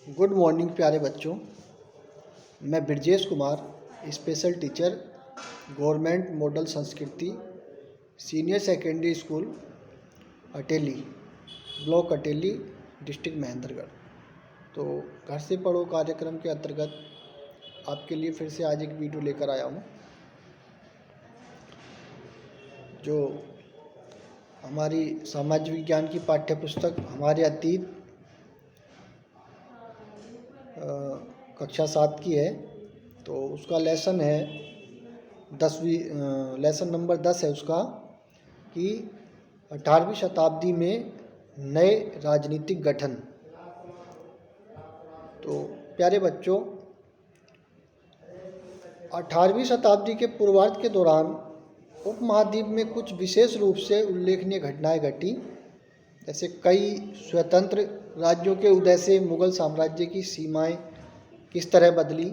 Good morning प्यारे बच्चों। मैं Brajesh Kumar, special teacher, government model Sanskriti senior secondary school Ateli, block Ateli, district Mahendragarh. तो घर से पढ़ो कार्यक्रम के अंतर्गत आपके लिए फिर से आज एक वीडियो लेकर आया हूँ। जो हमारी सामाजिक विज्ञान की पाठ्य पुस्तक हमारे अतीत कक्षा 7 की है, तो उसका लेसन है 10वीं, लेसन नंबर 10 है उसका, कि 18वीं शताब्दी में नए राजनीतिक गठन। तो प्यारे बच्चों, 18वीं शताब्दी के पूर्वार्ध के दौरान उपमहाद्वीप में कुछ विशेष रूप से उल्लेखनीय घटनाएं घटी। जैसे कई स्वतंत्र राज्यों के उदय से मुगल साम्राज्य की सीमाएं किस तरह बदली।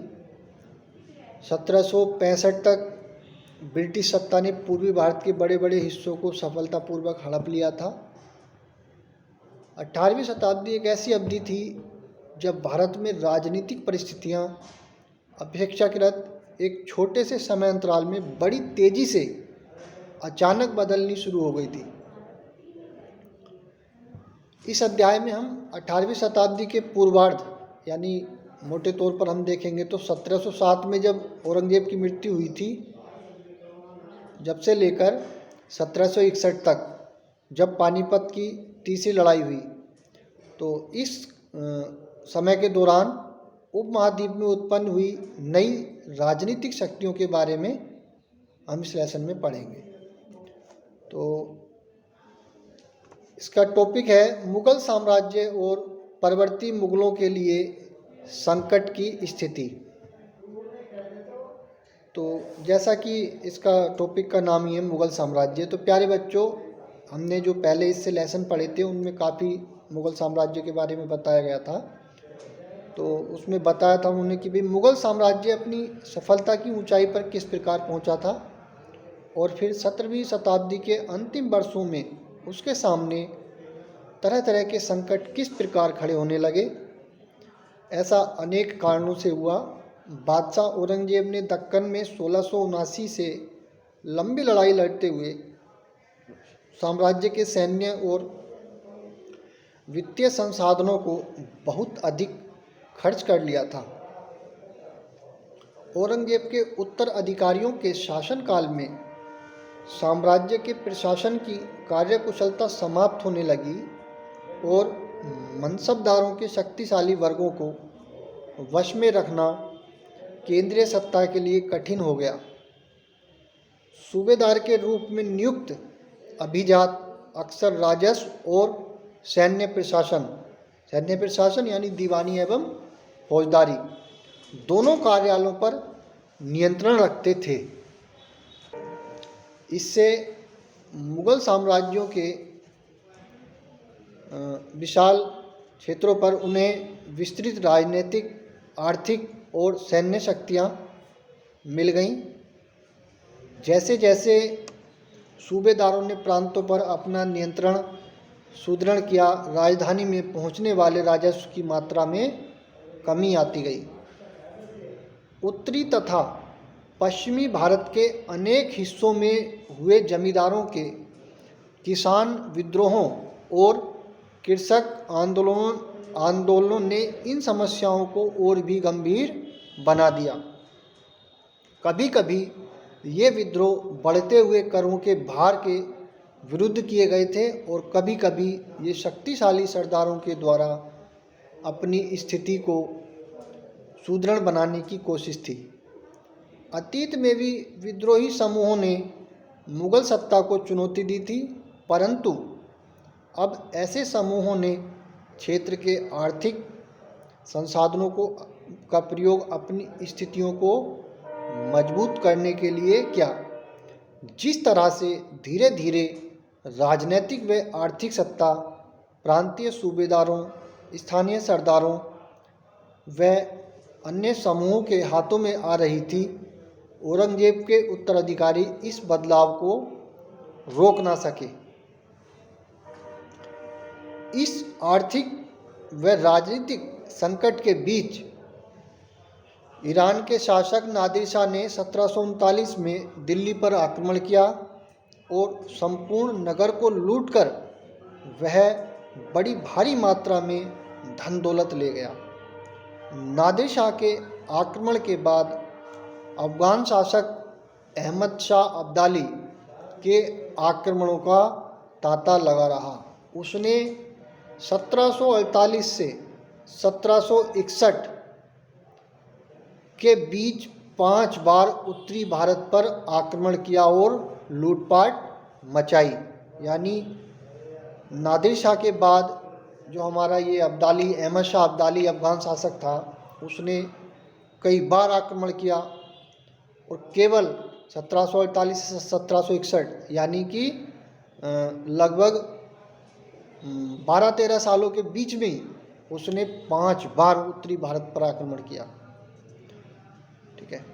1765 तक ब्रिटिश सत्ता ने पूर्वी भारत के बड़े बड़े हिस्सों को सफलतापूर्वक हड़प लिया था। 18वीं शताब्दी एक ऐसी अवधि थी जब भारत में राजनीतिक परिस्थितियां अपेक्षाकृत एक छोटे से समय अंतराल में बड़ी तेजी से अचानक बदलनी शुरू हो गई थी। इस अध्याय में हम 18वीं शताब्दी के पूर्वार्ध, यानी मोटे तौर पर हम देखेंगे तो 1707 में जब औरंगजेब की मृत्यु हुई थी, जब से लेकर 1761 तक जब पानीपत की तीसरी लड़ाई हुई, तो इस समय के दौरान उपमहाद्वीप में उत्पन्न हुई नई राजनीतिक शक्तियों के बारे में हम इस लेसन में पढ़ेंगे। तो इसका टॉपिक है मुगल साम्राज्य और परवर्ती मुगलों के लिए संकट की स्थिति। तो जैसा कि इसका टॉपिक का नाम ही है मुगल साम्राज्य, तो प्यारे बच्चों, हमने जो पहले इससे लेसन पढ़े थे उनमें काफ़ी मुगल साम्राज्य के बारे में बताया गया था। तो उसमें बताया था उन्होंने कि भाई मुगल साम्राज्य अपनी सफलता की ऊंचाई पर किस प्रकार पहुंचा था, और फिर 17वीं शताब्दी के अंतिम वर्षों में उसके सामने तरह तरह के संकट किस प्रकार खड़े होने लगे। ऐसा अनेक कारणों से हुआ। बादशाह औरंगजेब ने दक्कन में 1679 से लंबी लड़ाई लड़ते हुए साम्राज्य के सैन्य और वित्तीय संसाधनों को बहुत अधिक खर्च कर लिया था। औरंगजेब के उत्तराधिकारियों के शासनकाल में साम्राज्य के प्रशासन की कार्यकुशलता समाप्त होने लगी और मनसबदारों के शक्तिशाली वर्गों को वश में रखना केंद्रीय सत्ता के लिए कठिन हो गया। सूबेदार के रूप में नियुक्त अभिजात अक्सर राजस्व और सैन्य प्रशासन यानी दीवानी एवं फौजदारी दोनों कार्यालयों पर नियंत्रण रखते थे। इससे मुगल साम्राज्यों के विशाल क्षेत्रों पर उन्हें विस्तृत राजनीतिक, आर्थिक और सैन्य शक्तियाँ मिल गईं। जैसे जैसे सूबेदारों ने प्रांतों पर अपना नियंत्रण सुदृढ़ किया, राजधानी में पहुंचने वाले राजस्व की मात्रा में कमी आती गई। उत्तरी तथा पश्चिमी भारत के अनेक हिस्सों में हुए जमींदारों के किसान विद्रोहों और कृषक आंदोलनों ने इन समस्याओं को और भी गंभीर बना दिया। कभी कभी ये विद्रोह बढ़ते हुए करों के भार के विरुद्ध किए गए थे और कभी कभी ये शक्तिशाली सरदारों के द्वारा अपनी स्थिति को सुदृढ़ बनाने की कोशिश थी। अतीत में भी विद्रोही समूहों ने मुगल सत्ता को चुनौती दी थी, परंतु अब ऐसे समूहों ने क्षेत्र के आर्थिक संसाधनों का प्रयोग अपनी स्थितियों को मजबूत करने के लिए किया। जिस तरह से धीरे धीरे राजनीतिक व आर्थिक सत्ता प्रांतीय सूबेदारों, स्थानीय सरदारों व अन्य समूहों के हाथों में आ रही थी, औरंगजेब के उत्तराधिकारी इस बदलाव को रोक ना सके। इस आर्थिक व राजनीतिक संकट के बीच ईरान के शासक नादिर शाह ने 1739 में दिल्ली पर आक्रमण किया और संपूर्ण नगर को लूटकर वह बड़ी भारी मात्रा में धन दौलत ले गया। नादिर शाह के आक्रमण के बाद अफगान शासक अहमद शाह अब्दाली के आक्रमणों का तांता लगा रहा। उसने 1748 से 1761 के बीच 5 बार उत्तरी भारत पर आक्रमण किया और लूटपाट मचाई। यानी नादिर शाह के बाद जो हमारा ये अब्दाली, अहमद शाह अब्दाली अफगान शासक था, उसने कई बार आक्रमण किया और केवल 1748 से 1761 यानी कि लगभग 12-13 सालों के बीच में ही उसने 5 बार उत्तरी भारत पर आक्रमण किया। ठीक है,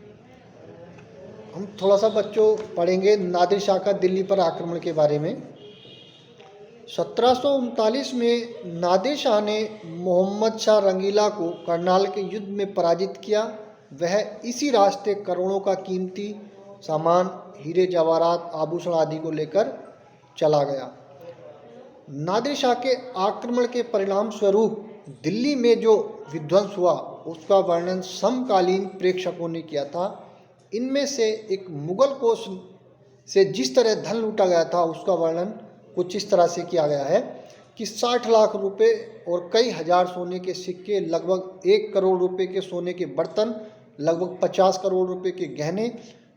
हम थोड़ा सा बच्चों पढ़ेंगे नादिर शाह का दिल्ली पर आक्रमण के बारे में। 1739 में नादिर शाह ने मोहम्मद शाह रंगीला को करनाल के युद्ध में पराजित किया। वह इसी रास्ते करोड़ों का कीमती सामान, हीरे जवाहरात, आभूषण आदि को लेकर चला गया। नादिर शाह के आक्रमण के परिणाम स्वरूप दिल्ली में जो विध्वंस हुआ उसका वर्णन समकालीन प्रेक्षकों ने किया था। इनमें से एक मुगल कोष से जिस तरह धन लूटा गया था उसका वर्णन कुछ इस तरह से किया गया है कि 60 लाख रुपए और कई हजार सोने के सिक्के, लगभग 1 करोड़ रुपए के सोने के बर्तन, लगभग 50 करोड़ रुपए के गहने,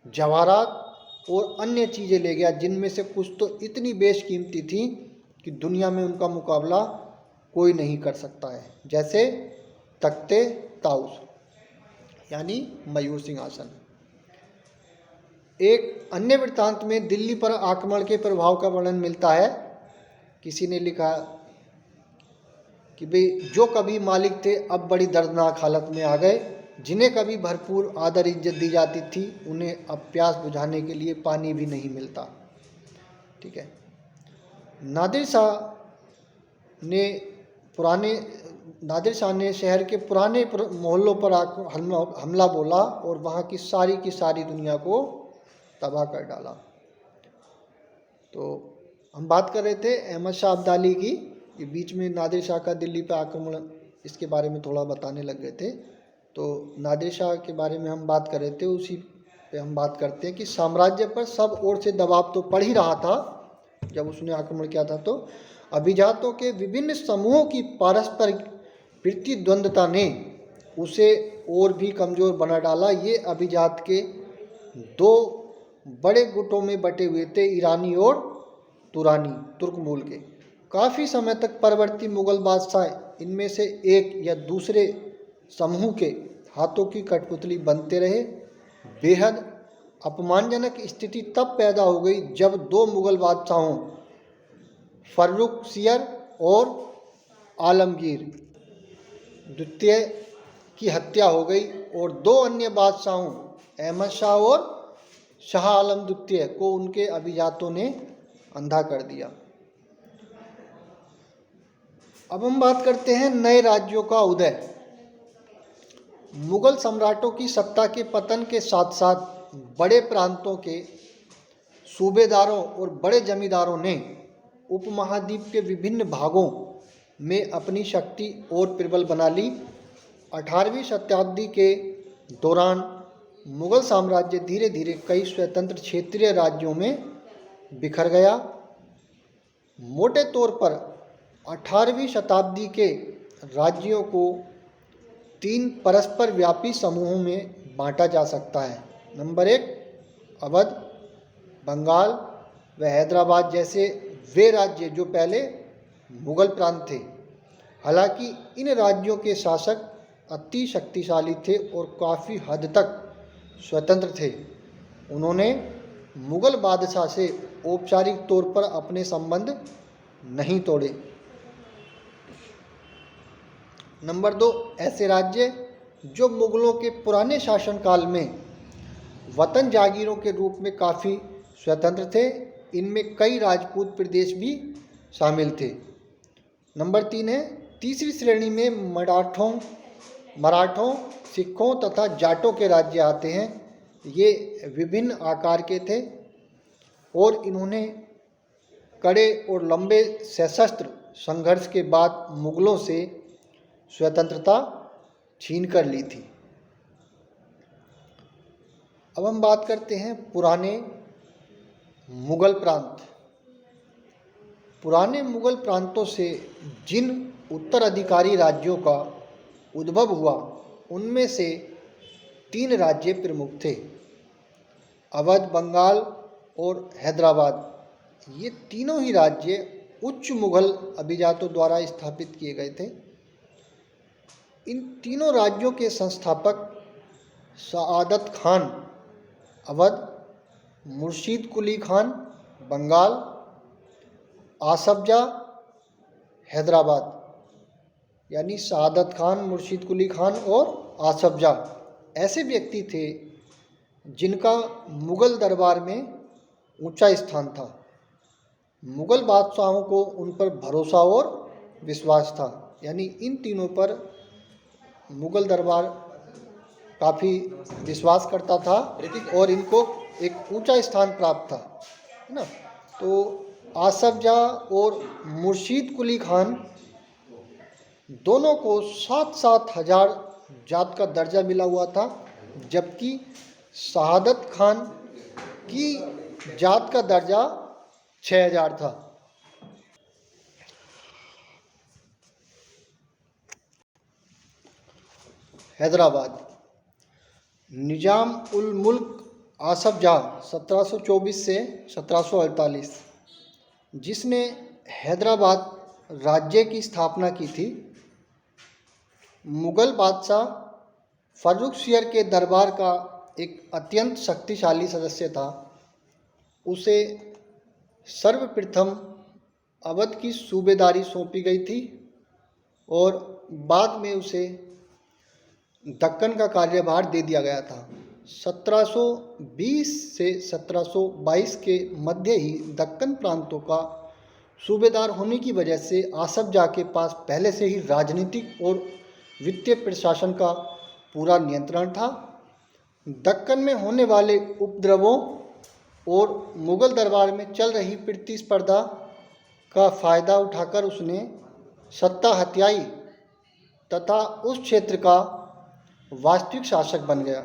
जवाहरात और अन्य चीज़ें ले गया, जिनमें से कुछ तो इतनी बेशकीमती थी कि दुनिया में उनका मुकाबला कोई नहीं कर सकता है, जैसे तख्ते ताउस यानी मयूर सिंहासन। एक अन्य वृत्तांत में दिल्ली पर आक्रमण के प्रभाव का वर्णन मिलता है। किसी ने लिखा कि भाई जो कभी मालिक थे अब बड़ी दर्दनाक हालत में आ गए, जिन्हें कभी भरपूर आदर इज्जत दी जाती थी उन्हें अब प्यास बुझाने के लिए पानी भी नहीं मिलता। ठीक है, नादिर शाह ने शहर के पुराने मोहल्लों पर हमला बोला और वहाँ की सारी दुनिया को तबाह कर डाला। तो हम बात कर रहे थे अहमद शाह अब्दाली की, कि बीच में नादिर शाह का दिल्ली पर आक्रमण, इसके बारे में थोड़ा बताने लग गए थे। तो नादिर शाह के बारे में हम बात कर रहे थे, उसी पे हम बात करते हैं कि साम्राज्य पर सब ओर से दबाव तो पड़ ही रहा था जब उसने आक्रमण किया था। तो अभिजातों के विभिन्न समूहों की पारस्परिक प्रतिद्वंद्विता ने उसे और भी कमज़ोर बना डाला। ये अभिजात के 2 बड़े गुटों में बटे हुए थे, ईरानी और तुरानी, तुर्क मूल के। काफ़ी समय तक परवर्ती मुगल बादशाह इनमें से एक या दूसरे समूह के हाथों की कठपुतली बनते रहे। बेहद अपमानजनक स्थिति तब पैदा हो गई जब 2 मुगल बादशाहों फर्रुखसियर और आलमगीर द्वितीय की हत्या हो गई और 2 अन्य बादशाहों अहमद शाह और शाह आलम द्वितीय को उनके अभिजातों ने अंधा कर दिया। अब हम बात करते हैं नए राज्यों का उदय। मुगल सम्राटों की सत्ता के पतन के साथ साथ बड़े प्रांतों के सूबेदारों और बड़े जमींदारों ने उपमहाद्वीप के विभिन्न भागों में अपनी शक्ति और प्रबल बना ली। 18वीं शताब्दी के दौरान मुगल साम्राज्य धीरे धीरे कई स्वतंत्र क्षेत्रीय राज्यों में बिखर गया। मोटे तौर पर 18वीं शताब्दी के राज्यों को 3 परस्पर व्यापी समूहों में बांटा जा सकता है। नंबर 1 अवध, बंगाल व हैदराबाद जैसे वे राज्य जो पहले मुगल प्रांत थे। हालांकि इन राज्यों के शासक अति शक्तिशाली थे और काफ़ी हद तक स्वतंत्र थे। उन्होंने मुगल बादशाह से औपचारिक तौर पर अपने संबंध नहीं तोड़े। नंबर 2 ऐसे राज्य जो मुगलों के पुराने शासनकाल में वतन जागीरों के रूप में काफ़ी स्वतंत्र थे। इनमें कई राजपूत प्रदेश भी शामिल थे। नंबर 3 है तीसरी श्रेणी में मराठों, सिखों तथा जाटों के राज्य आते हैं। ये विभिन्न आकार के थे और इन्होंने कड़े और लंबे सशस्त्र संघर्ष के बाद मुगलों से स्वतंत्रता छीन कर ली थी। अब हम बात करते हैं पुराने मुगल प्रांत। पुराने मुगल प्रांतों से जिन उत्तराधिकारी राज्यों का उद्भव हुआ उनमें से 3 राज्य प्रमुख थे, अवध, बंगाल और हैदराबाद। ये तीनों ही राज्य उच्च मुगल अभिजातों द्वारा स्थापित किए गए थे। इन तीनों राज्यों के संस्थापक सआदत खान अवध, मुर्शीद कुली खान बंगाल, आसफ जाह हैदराबाद, यानी सआदत खान, मुर्शीद कुली खान और आसफ जाह ऐसे व्यक्ति थे जिनका मुगल दरबार में ऊंचा स्थान था। मुगल बादशाहों को उन पर भरोसा और विश्वास था, यानी इन तीनों पर मुगल दरबार काफ़ी विश्वास करता था और इनको एक ऊंचा स्थान प्राप्त था, है ना। तो आसफ जाह और मुर्शीद कुली खान दोनों को 7-7 हजार जात का दर्जा मिला हुआ था, जबकि सआदत खान की जात का दर्जा 6000 था। हैदराबाद, निजाम उल मुल्क आसफ जाह 1724 से 1748, जिसने हैदराबाद राज्य की स्थापना की थी। मुगल बादशाह फर्रुखसियर के दरबार का एक अत्यंत शक्तिशाली सदस्य था। उसे सर्वप्रथम अवध की सूबेदारी सौंपी गई थी और बाद में उसे दक्कन का कार्यभार दे दिया गया था। 1720 से 1722 के मध्य ही दक्कन प्रांतों का सूबेदार होने की वजह से आसफ जाह के पास पहले से ही राजनीतिक और वित्तीय प्रशासन का पूरा नियंत्रण था। दक्कन में होने वाले उपद्रवों और मुगल दरबार में चल रही प्रतिस्पर्धा का फ़ायदा उठाकर उसने सत्ता हथियाई तथा उस क्षेत्र का वास्तविक शासक बन गया।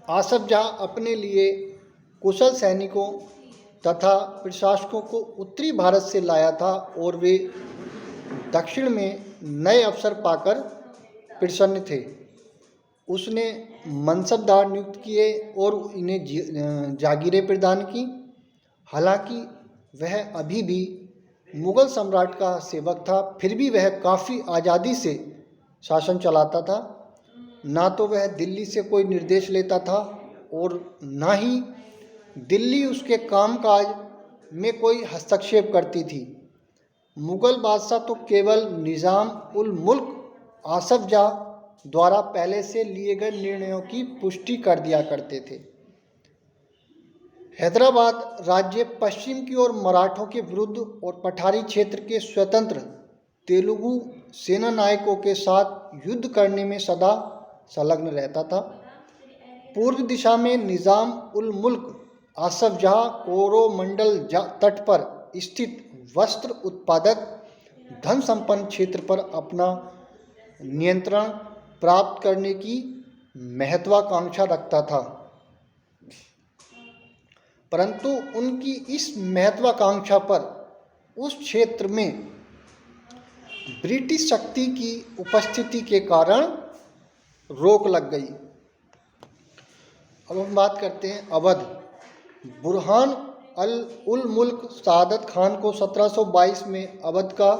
आसफ जाह अपने लिए कुशल सैनिकों तथा प्रशासकों को उत्तरी भारत से लाया था और वे दक्षिण में नए अवसर पाकर प्रसन्न थे। उसने मनसबदार नियुक्त किए और इन्हें जागीरें प्रदान की। हालांकि वह अभी भी मुगल सम्राट का सेवक था, फिर भी वह काफ़ी आज़ादी से शासन चलाता था। ना तो वह दिल्ली से कोई निर्देश लेता था और ना ही दिल्ली उसके कामकाज में कोई हस्तक्षेप करती थी। मुगल बादशाह तो केवल निज़ाम उल मुल्क आसफ जाह द्वारा पहले से लिए गए निर्णयों की पुष्टि कर दिया करते थे। हैदराबाद राज्य पश्चिम की ओर मराठों के विरुद्ध और पठारी क्षेत्र के स्वतंत्र तेलुगु सेना नायकों के साथ युद्ध करने में सदा संलग्न रहता था। पूर्व दिशा में निज़ाम उल मुल्क आसफ जाह कोरोमंडल तट पर स्थित वस्त्र उत्पादक धन संपन्न क्षेत्र पर अपना नियंत्रण प्राप्त करने की महत्वाकांक्षा रखता था, परंतु उनकी इस महत्वाकांक्षा पर उस क्षेत्र में ब्रिटिश शक्ति की उपस्थिति के कारण रोक लग गई। अब हम बात करते हैं अवध। बुरहान उल मुल्क सआदत खान को 1722 में अवध का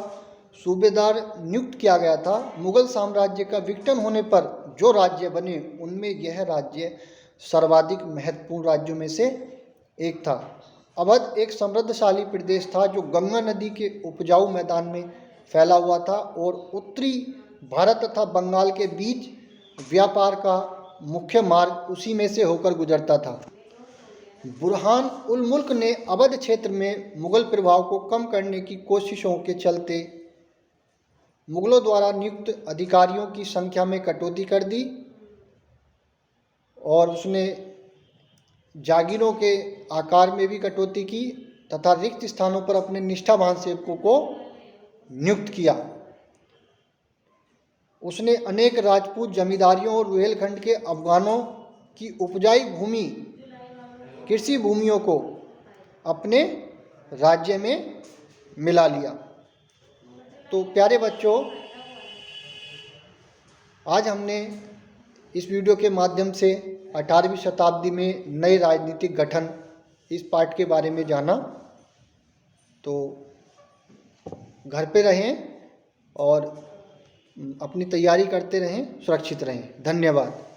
सूबेदार नियुक्त किया गया था। मुगल साम्राज्य का विघटन होने पर जो राज्य बने उनमें यह राज्य सर्वाधिक महत्वपूर्ण राज्यों में से एक था। अवध एक समृद्धशाली प्रदेश था जो गंगा नदी के उपजाऊ मैदान में फैला हुआ था और उत्तरी भारत तथा बंगाल के बीच व्यापार का मुख्य मार्ग उसी में से होकर गुजरता था। बुरहान उल मुल्क ने अवध क्षेत्र में मुगल प्रभाव को कम करने की कोशिशों के चलते मुगलों द्वारा नियुक्त अधिकारियों की संख्या में कटौती कर दी और उसने जागीरों के आकार में भी कटौती की तथा रिक्त स्थानों पर अपने निष्ठावान सेवकों को नियुक्त किया। उसने अनेक राजपूत जमींदारियों और रुहेलखंड के अफगानों की उपजाऊ भूमि कृषि भूमियों को अपने राज्य में मिला लिया। तो प्यारे बच्चों, आज हमने इस वीडियो के माध्यम से 18वीं शताब्दी में नए राजनीतिक गठन इस पार्ट के बारे में जाना। तो घर पे रहें और अपनी तैयारी करते रहें, सुरक्षित रहें। धन्यवाद।